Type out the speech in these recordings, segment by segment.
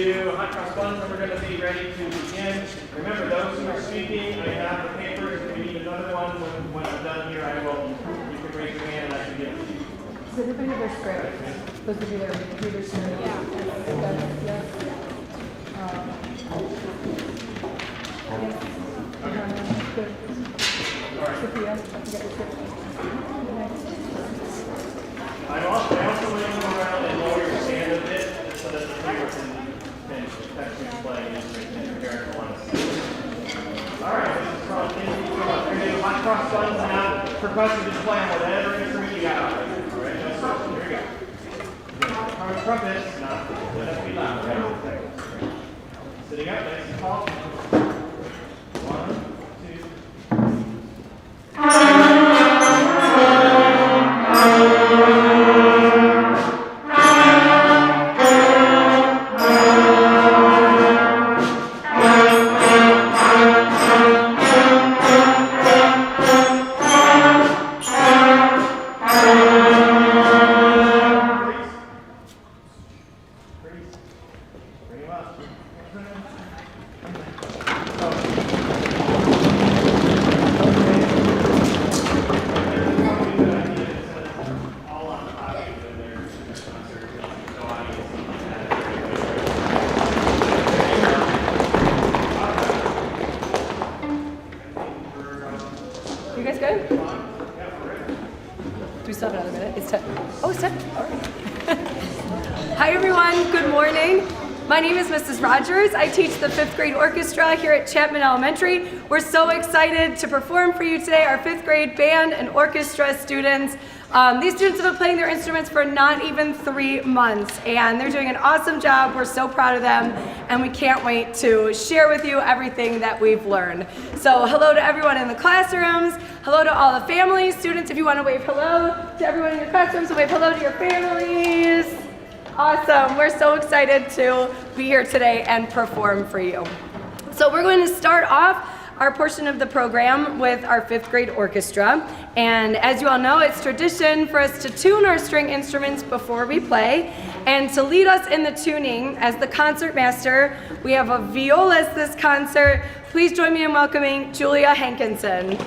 do hot cross buns, and we're going to be ready to begin. Remember, those who are speaking, I have the papers. If you need another one, when I'm done here, I will. You can raise your hand and I can give it to you. Does everybody have their script? Supposed to be their computer script? Yeah. Yes. Good. All right. Sophia, I can get your script. I also want you to go around and lower your stand a bit so that the player can actually play and prepare for one. All right, this is from we're going to do hot cross buns now. Percussion, just play on whatever instrument you got. All right, so here we go. Trumpet, not let us be loud. Okay? Sitting up, nice and tall. 1, 2. My name is Mrs. Rogers. I teach the 5th grade orchestra here at Chapman Elementary. We're so excited to perform for you today, our 5th grade band and orchestra students. These students have been playing their instruments for not even 3 months, and they're doing an awesome job. We're so proud of them, and we can't wait to share with you everything that we've learned. So hello to everyone in the classrooms. Hello to all the families. Students, if you want to wave hello to everyone in your classrooms, wave hello to your families. Awesome. We're so excited to be here today and perform for you. So we're going to start off our portion of the program with our 5th grade orchestra. And as you all know, it's tradition for us to tune our string instruments before we play. And to lead us in the tuning, as the concert master, we have a violist this concert. Please join me in welcoming Julia Hankinson.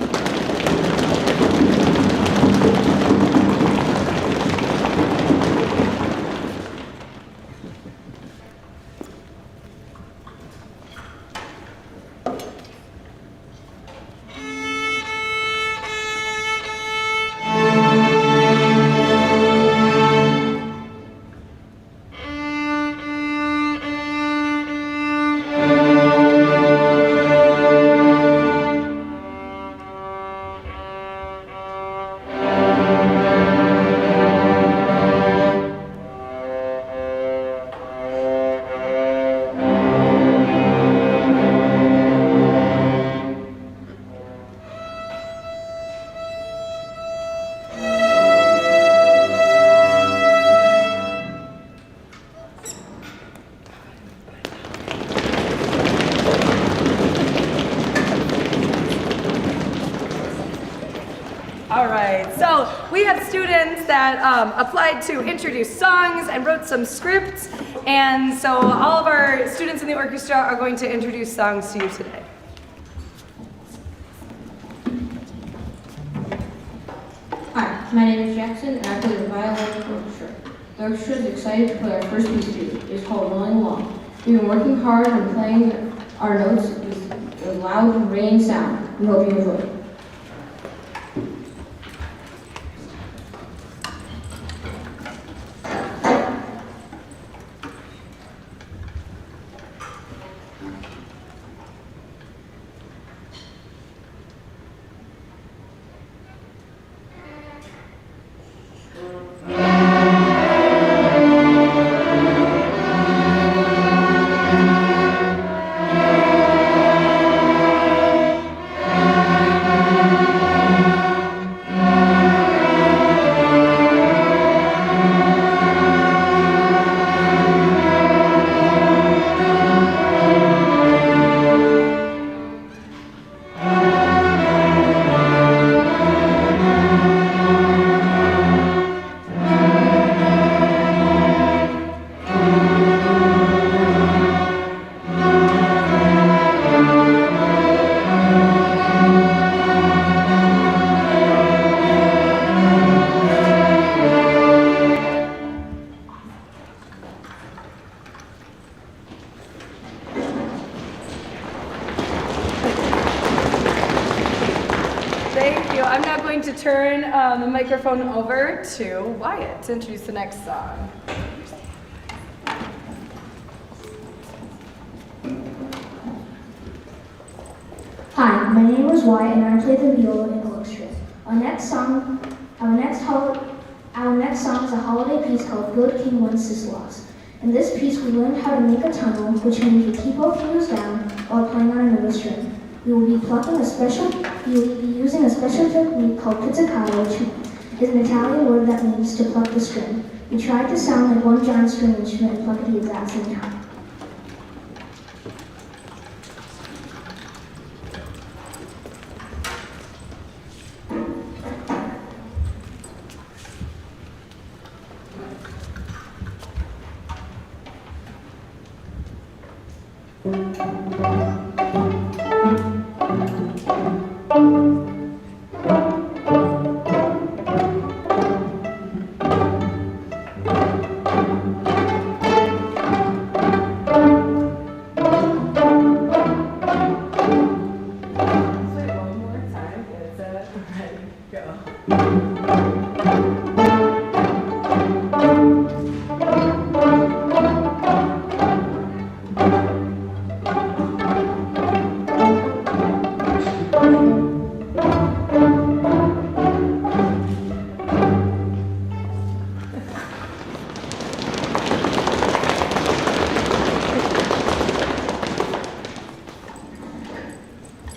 Applied to introduce songs and wrote some scripts, and so all of our students in the orchestra are going to introduce songs to you today. Hi, my name is Jackson and I play the violin orchestra. The orchestra is excited to play our first piece to you. It's called Rolling Along. We've been working hard on playing our notes with a loud, ringing sound. We hope you enjoy it. the microphone over to Wyatt to introduce the next song. Hi, my name is Wyatt and I play the viola in orchestra. Our next song is a holiday piece called Good King Wenceslas. In this piece, we learned how to make a tunnel, which means we keep our fingers down while playing on another string. We will be using a special technique called pizzicato, which is an Italian word that means to pluck the string. We tried to sound like one giant string instrument and pluck at the exact same time.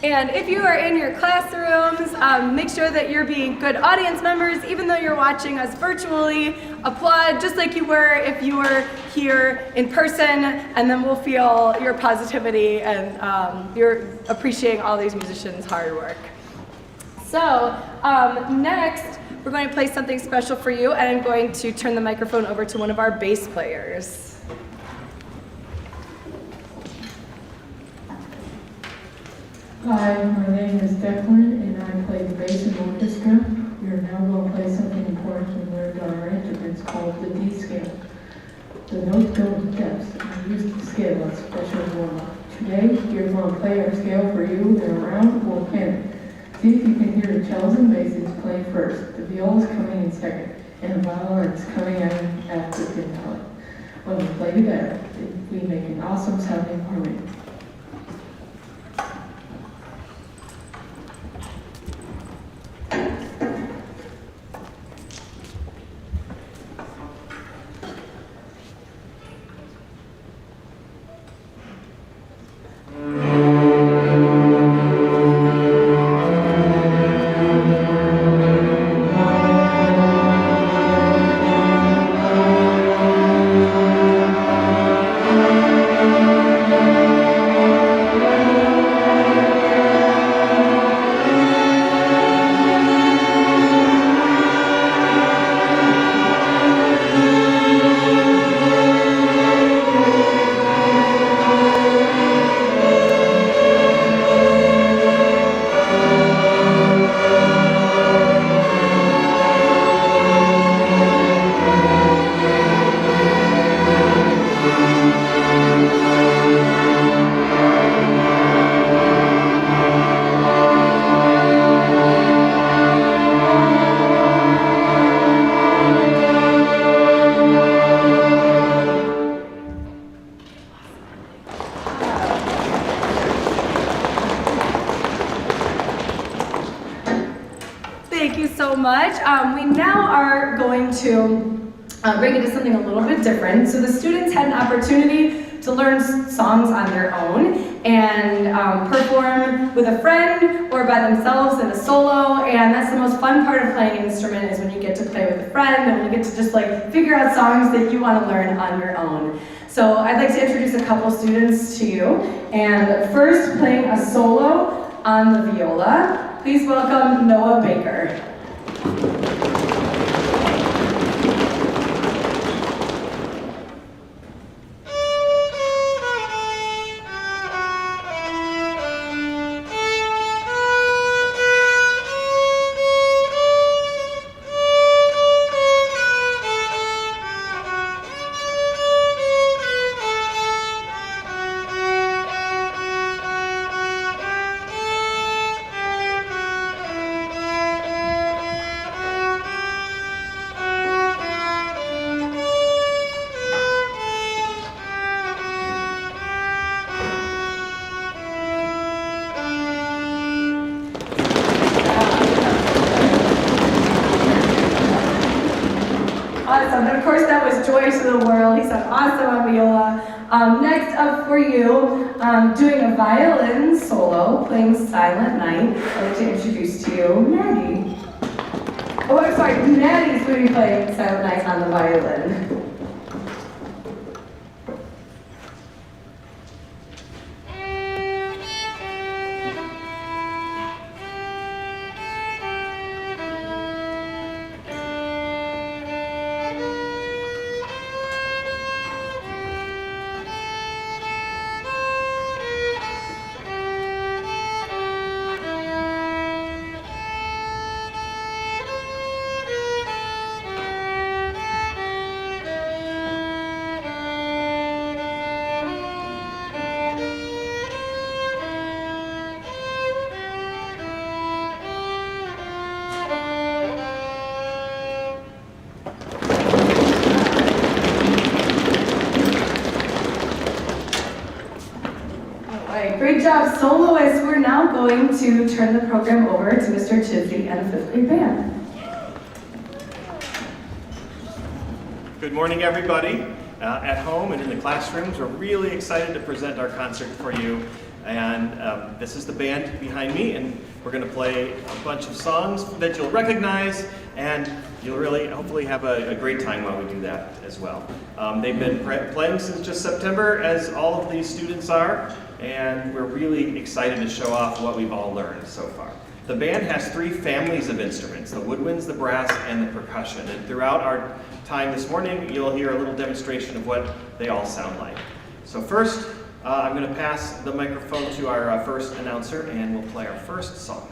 And if you are in your classrooms, make sure that you're being good audience members, even though you're watching us virtually. Applaud just like you were if you were here in person, and then we'll feel your positivity and you're appreciating all these musicians' hard work. So next, we're going to play something special for you, and I'm going to turn the microphone over to one of our bass players. Hi, my name is Declan and I play the bass in orchestra. We are now going to play something important we learned on our instruments called the D scale. The notes go in depths and we use the scale as special warm-up. Today, we're going to play our scale for you in a round or pin. See if you can hear the cellos and basses playing first, the viola is coming in second, and the violin is coming in after the finale. When we play together, we make an awesome sounding harmony. We now are going to bring it to something a little bit different. So the students had an opportunity to learn songs on their own and perform with a friend or by themselves in a solo, and that's the most fun part of playing an instrument, is when you get to play with a friend and when you get to just like figure out songs that you want to learn on your own. So I'd like to introduce a couple students to you, and first playing a solo on the viola, please welcome Noah Baker. Awesome. And of course, that was Joy to the World. He sounded awesome on viola. Next up for you, doing a violin solo, playing Silent Night. I'd like to introduce to you Maggie. Oh, I'm sorry, Maddie's going to be playing Silent Night on the violin. Great job, soloists. We're now going to turn the program over to Mr. Chisby and the 5th grade band. Good morning, everybody. At home and in the classrooms, we're really excited to present our concert for you. And this is the band behind me, and we're going to play a bunch of songs that you'll recognize, and you'll really hopefully have a great time while we do that as well. They've been playing since just September, as all of these students are, and we're really excited to show off what we've all learned so far. The band has 3 families of instruments: the woodwinds, the brass, and the percussion. And throughout our time this morning, you'll hear a little demonstration of what they all sound like. So first, I'm going to pass the microphone to our first announcer, and we'll play our first song.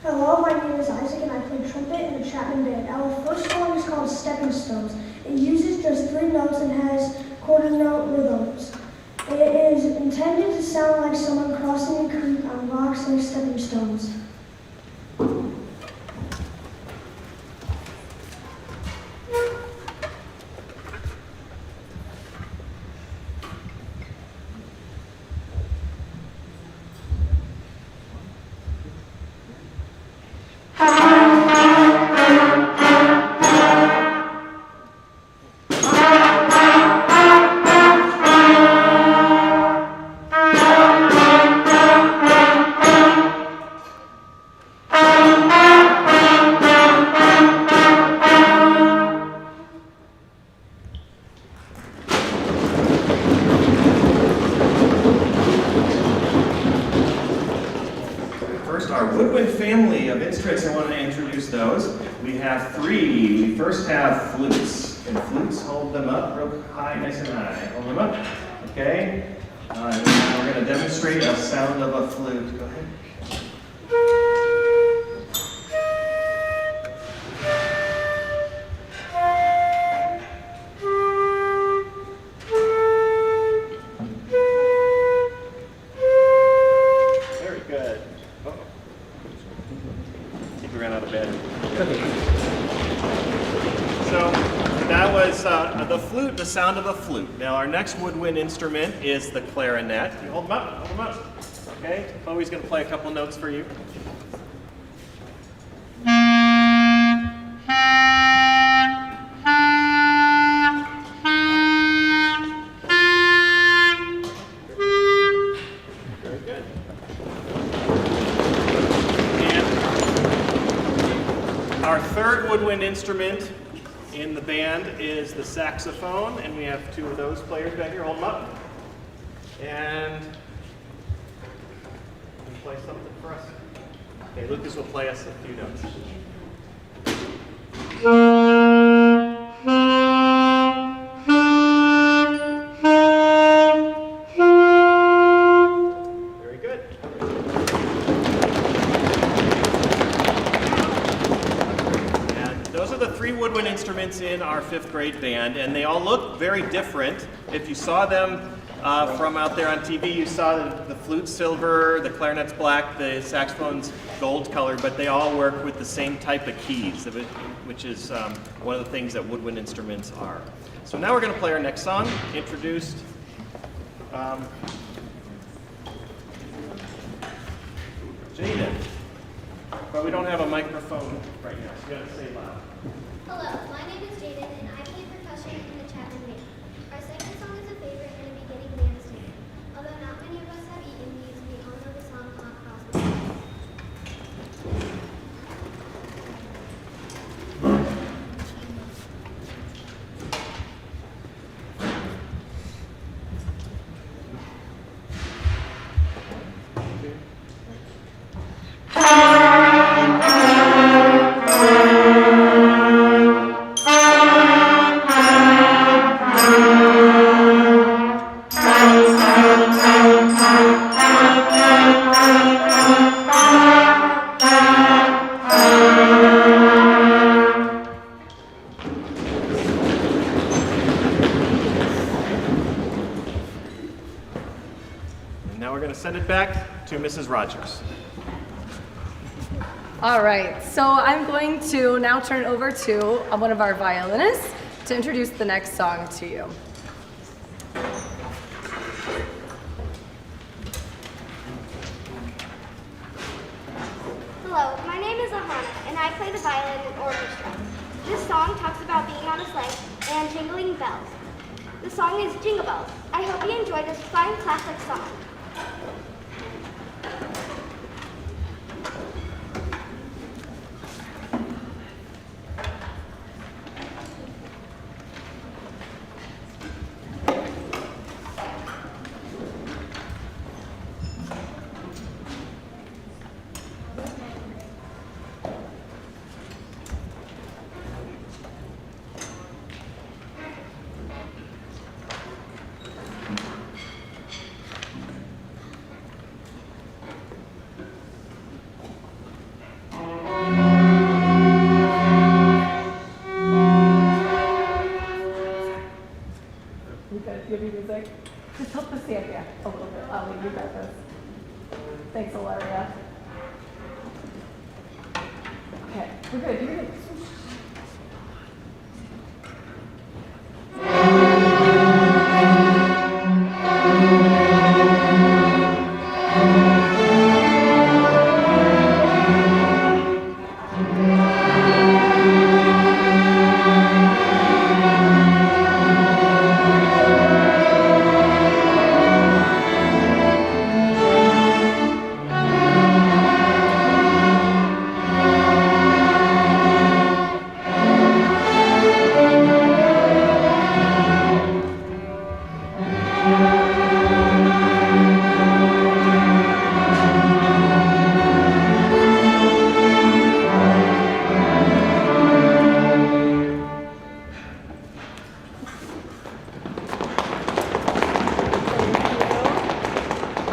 Hello, my name is Isaac and I play trumpet in the Chapman band. Our first song is called Stepping Stones. It uses just 3 notes and has quarter note rhythms. It is intended to sound like someone crossing a creek on rocks like stepping stones. First have flutes. And flutes, hold them up real high, nice and high. Hold them up. Okay. And then we're going to demonstrate a sound of a flute. Go ahead. Very good. Uh-oh. I think we ran out of battery. So that was the flute, the sound of a flute. Now our next woodwind instrument is the clarinet. You hold them up, hold them up. Okay, Chloe's going to play a couple notes for you. Very good. And our third woodwind instrument in the band is the saxophone, and we have 2 of those players back here. Hold them up. And play something for us. Okay, Lucas will play us a few notes. Very good. And those are the 3 woodwind instruments in our 5th grade band, and they all look very different. If you saw them from out there on TV, you saw the flute's silver, the clarinet's black, the saxophone's gold color, but they all work with the same type of keys, which is one of the things that woodwind instruments are. So now we're going to play our next song, introduced Jaden. But we don't have a microphone right now, so you gotta say loud. Hello, my name is Jaden, and I play percussion in the Chapman band. Our second song is a favorite and a beginning band standard. Although not many of us have eaten these, we all know the song on Cross Buns. Now we're going to send it back to Mrs. Rogers. All right, so I'm going to now turn over to one of our violinists to introduce the next song to you. Hello, my name is Ahana, and I play the violin in orchestra. This song talks about being on a sleigh and jingling bells. The song is Jingle Bells. I hope you enjoy this fine classic song. Give you music. Just help us stand back a little bit. I'll leave you got this. Thanks, Ilaria. Okay, we're good. You're good.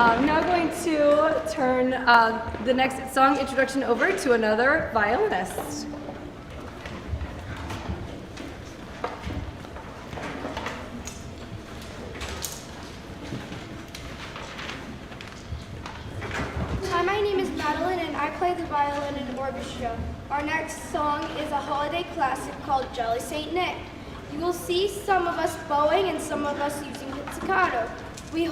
I'm now going to turn the next song introduction over to another violinist. Hi, my name is Madeline, and I play the violin in orchestra. Our next song is a holiday classic called Jolly Saint Nick. You will see some of us bowing and some of us using pizzicato. We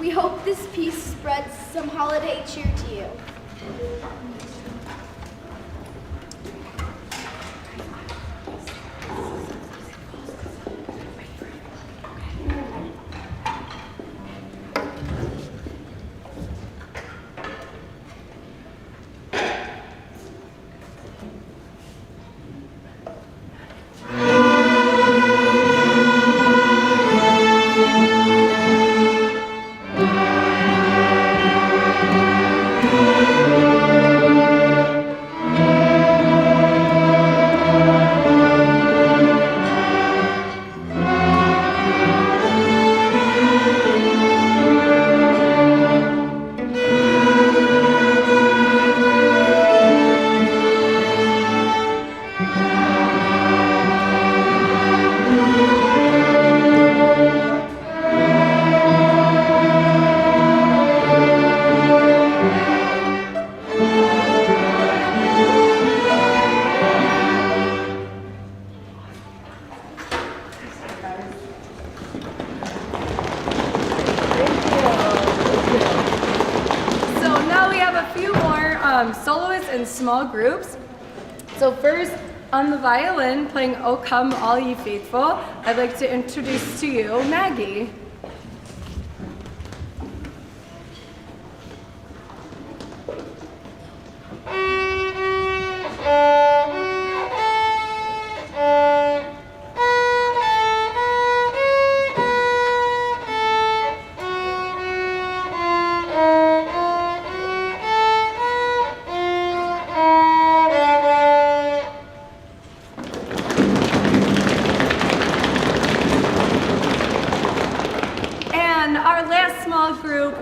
hope this piece spreads some holiday cheer to you. few more soloists and small groups. So first, on the violin, playing "O Come All Ye Faithful," I'd like to introduce to you Maggie.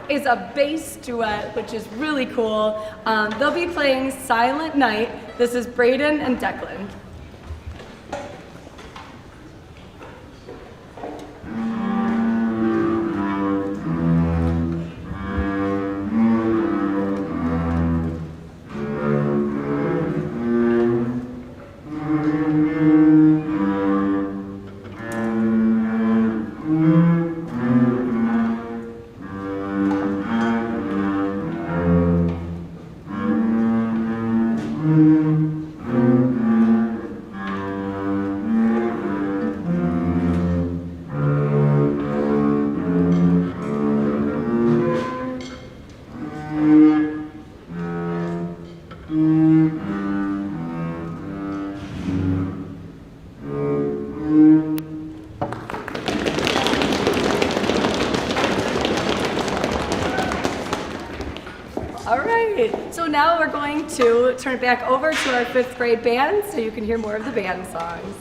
Is a bass duet, which is really cool. They'll be playing "Silent Night." This is Braden and Declan. So now we're going to turn it back over to our 5th grade band so you can hear more of the band songs.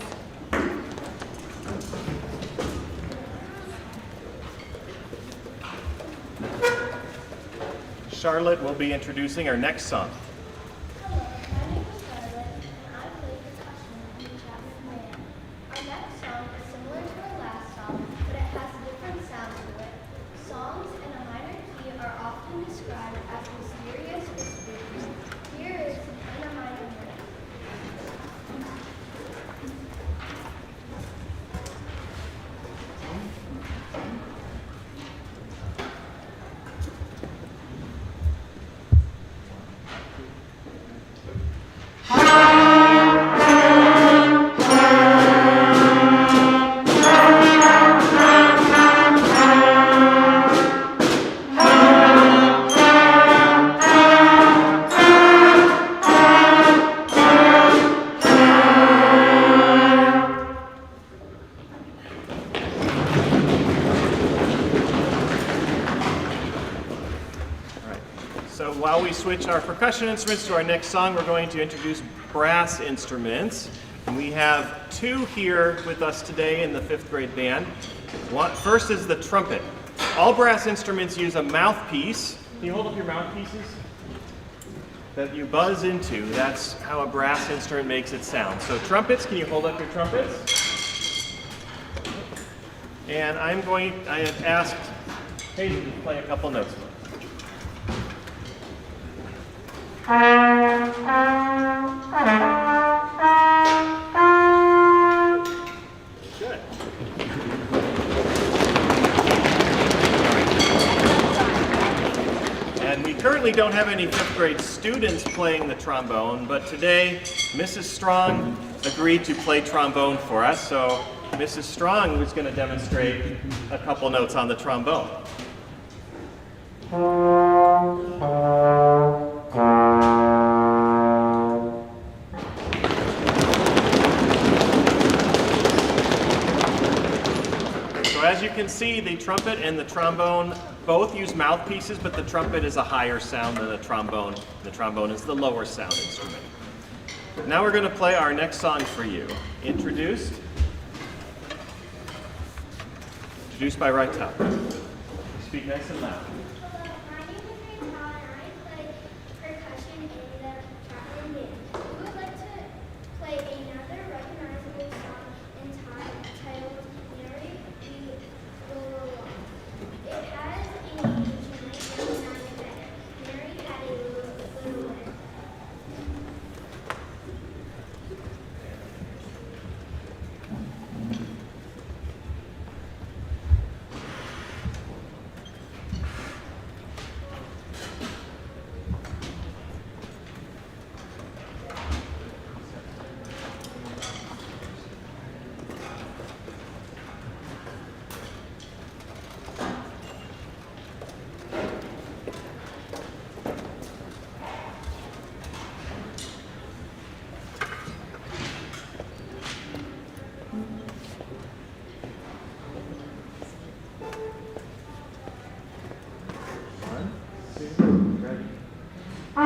Charlotte will be introducing our next song. Hello, my name is Charlotte, and I play percussion in the Chapman band. Our next song is similar to our last song, but it has a different sound to it. Songs in a minor key are often described as mysterious whispers. Here is in a minor key. While we switch our percussion instruments to our next song, we're going to introduce brass instruments. And we have 2 here with us today in the 5th grade band. First is the trumpet. All brass instruments use a mouthpiece. Can you hold up your mouthpieces? That you buzz into. That's how a brass instrument makes its sound. So trumpets, can you hold up your trumpets? And I have asked Hayden to play a couple notes. Good. And we currently don't have any 5th grade students playing the trombone, but today Mrs. Strong agreed to play trombone for us, so Mrs. Strong was going to demonstrate a couple notes on the trombone. As you can see, the trumpet and the trombone both use mouthpieces, but the trumpet is a higher sound than the trombone. The trombone is the lower sound instrument. Now we're going to play our next song for you. Introduced by Right Top. Speak nice and loud. Hello, my name is Rachel, and I play percussion in the Chapman band. We would like to play another recognizable song entitled "Mary, We Will Along." It has a name which you might recognize better. Mary had a little lamb. Mrs.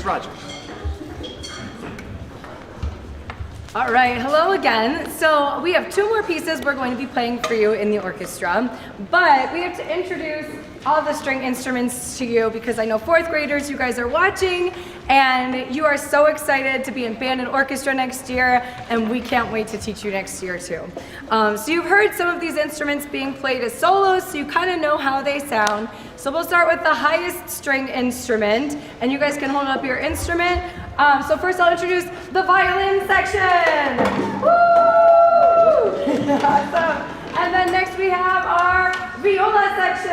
Rogers. All right, hello again. So we have two more pieces we're going to be playing for you in the orchestra, but we have to introduce all the string instruments to you because I know fourth graders, you guys are watching, and you are so excited to be in band and orchestra next year, and we can't wait to teach you next year too. So you've heard some of these instruments being played as solos, so you kind of know how they sound. So we'll start with the highest string instrument, and you guys can hold up your instrument. So first I'll introduce the violin section. Woo! Awesome. And then next we have our viola section.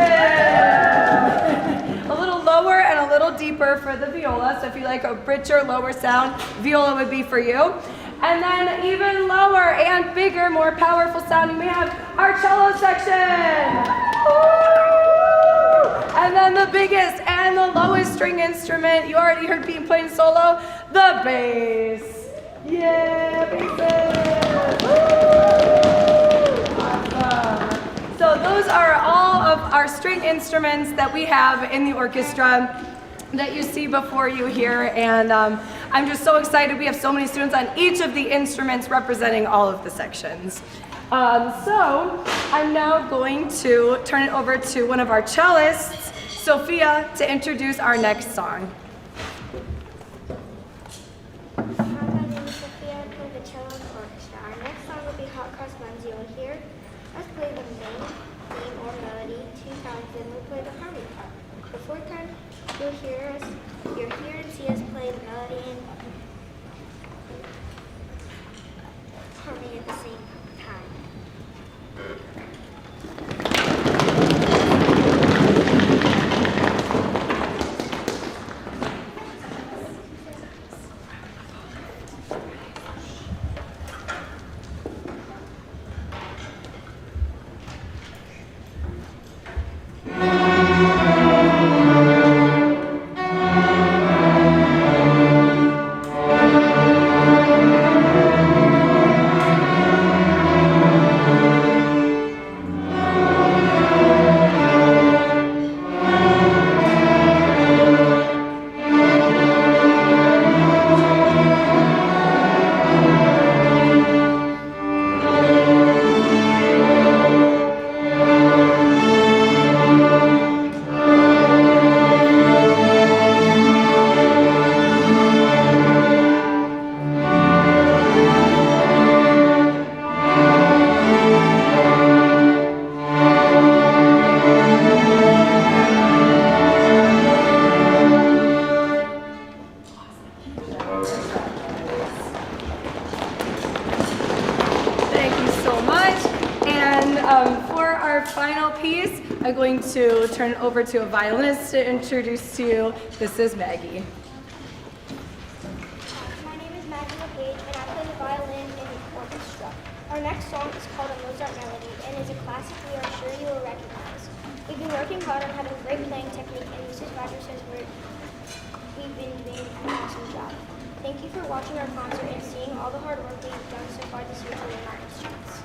A little lower and a little deeper for the viola. So if you like a richer, lower sound, viola would be for you. And then even lower and bigger, more powerful sounding, we have our cello section. Woo! And then the biggest and the lowest string instrument, you already heard being played in solo, the bass. Yeah, basses. Woo! Awesome. So those are all of our string instruments that we have in the orchestra that you see before you here, and I'm just so excited. We have so many students on each of the instruments representing all of the sections. So I'm now going to turn it over to one of our cellists, Sophia, to introduce our next song. Hi, my name is Sophia. I play the cello in the orchestra. Our next song will be Cross Buns. You'll hear us play the main theme or melody 2 times, then we'll play the harmony part. The 4th time, you'll hear and see us play the melody and harmony at the same time. I'm going to turn it over to a violinist to introduce to you. This is Maggie. My name is Maggie LePage, and I play the violin in the orchestra. Our next song is called a Mozart Melody and is a classic we are sure you will recognize. We've been working hard on having great playing technique, and Mrs. Rogers says we've been doing an awesome job. Thank you for watching our concert and seeing all the hard work we've done so far this year to learn our instruments.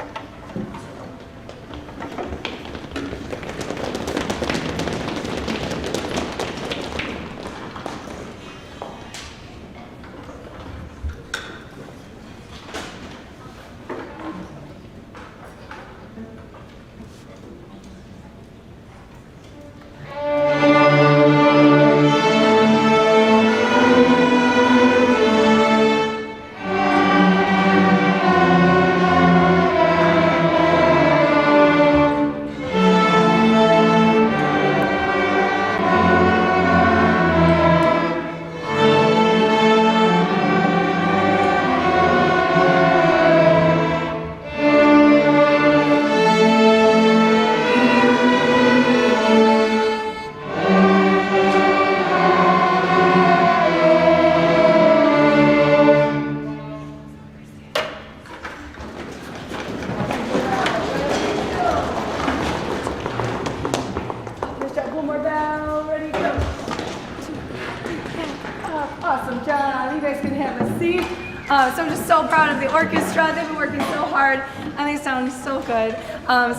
So I'm just so proud of the orchestra. They've been working so hard and they sound so good.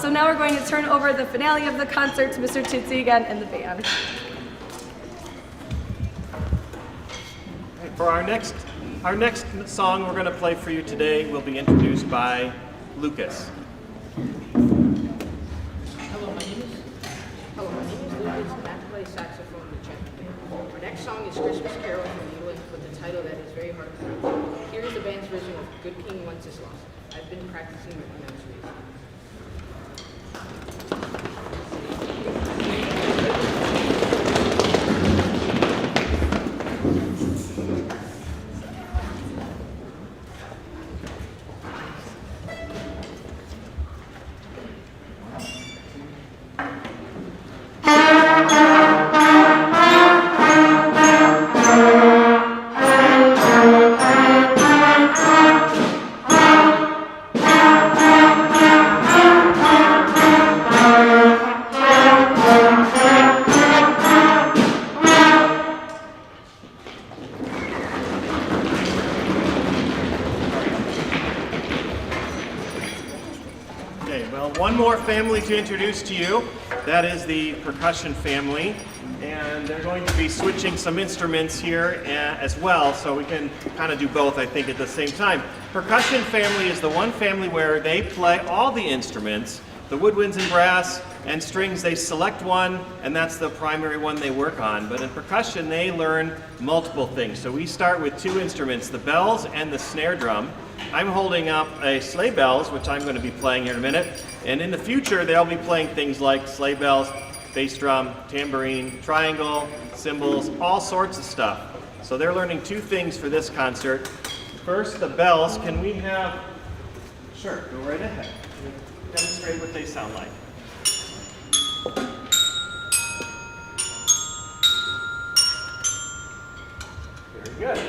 So now we're going to turn over the finale of the concert to Mr. Titzi again and the band. For our next song we're going to play for you today will be introduced by Lucas. Hello, my name is Lucas, and I play saxophone with Chapman. Our next song is Christmas Carol from England with a title that is very hard to pronounce. Here is the band's version of Good King Wenceslas. I've been practicing with when I was raised. One more family to introduce to you. That is the percussion family. And they're going to be switching some instruments here as well, so we can kind of do both, I think, at the same time. Percussion family is the one family where they play all the instruments, the woodwinds and brass and strings. They select one, and that's the primary one they work on. But in percussion, they learn multiple things. So we start with two instruments, the bells and the snare drum. I'm holding up a sleigh bells, which I'm going to be playing here in a minute. And in the future, they'll be playing things like sleigh bells, bass drum, tambourine, triangle, cymbals, all sorts of stuff. So they're learning two things for this concert. First, the bells. Can we have... Sure, go right ahead. Demonstrate what they sound like. Very good.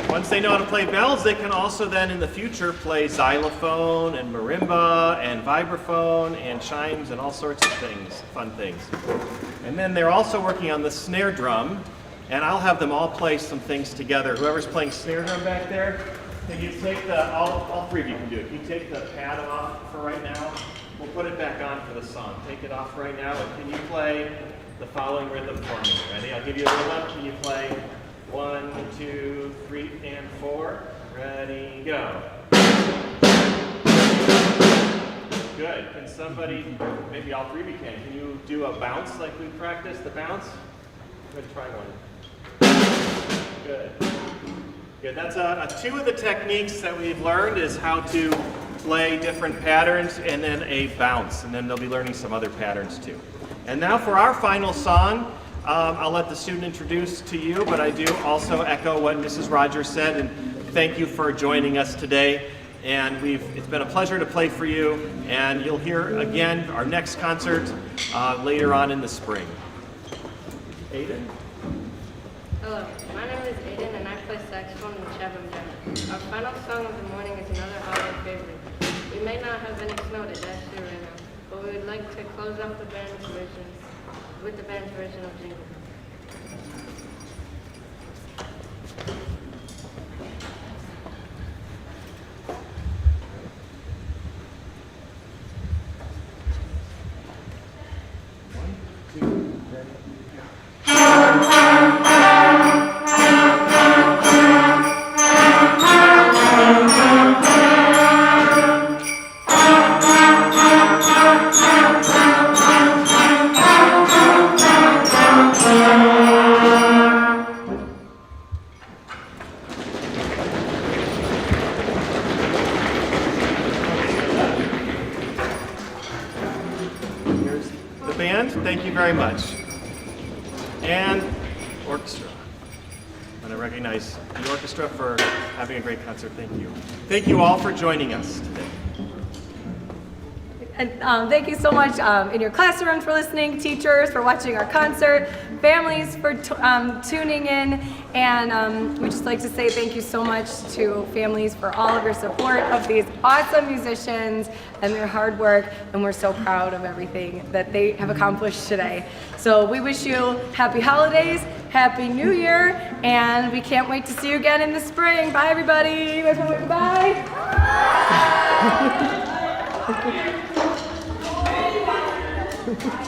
Once they know how to play bells, they can also then in the future play xylophone and marimba and vibraphone and chimes and all sorts of things, fun things. And then they're also working on the snare drum, and I'll have them all play some things together. Whoever's playing snare drum back there, can you take the, all three of you can do it. Can you take the pad off for right now? We'll put it back on for the song. Take it off right now, and can you play the following rhythm for me? Ready? I'll give you a rhythm. Can you play 1, 2, 3, and 4? Ready, go. Good. Can somebody, maybe all three of you can you do a bounce like we practiced, the bounce? Go ahead, try one. Good. Good. That's two of the techniques that we've learned is how to play different patterns and then a bounce. And then they'll be learning some other patterns too. And now for our final song, I'll let the student introduce to you, but I do also echo what Mrs. Rogers said, and thank you for joining us today. And it's been a pleasure to play for you, and you'll hear again our next concert later on in the spring. Aiden? Hello, my name is Aiden, and I play saxophone in Chapman. Our final song of the morning is another holiday favorite. We may not have any snow to dash through right now, but we would like to close off the band's version with the band's version of Jingle Bells. Thank you very much. And orchestra. I want to recognize the orchestra for having a great concert. Thank you. Thank you all for joining us today. And thank you so much in your classroom for listening, teachers for watching our concert, families for tuning in, and we'd just like to say thank you so much to families for all of your support of these awesome musicians and their hard work, and we're so proud of everything that they have accomplished today. So we wish you happy holidays, Happy New Year, and we can't wait to see you again in the spring. Bye, everybody. You guys want to wave goodbye?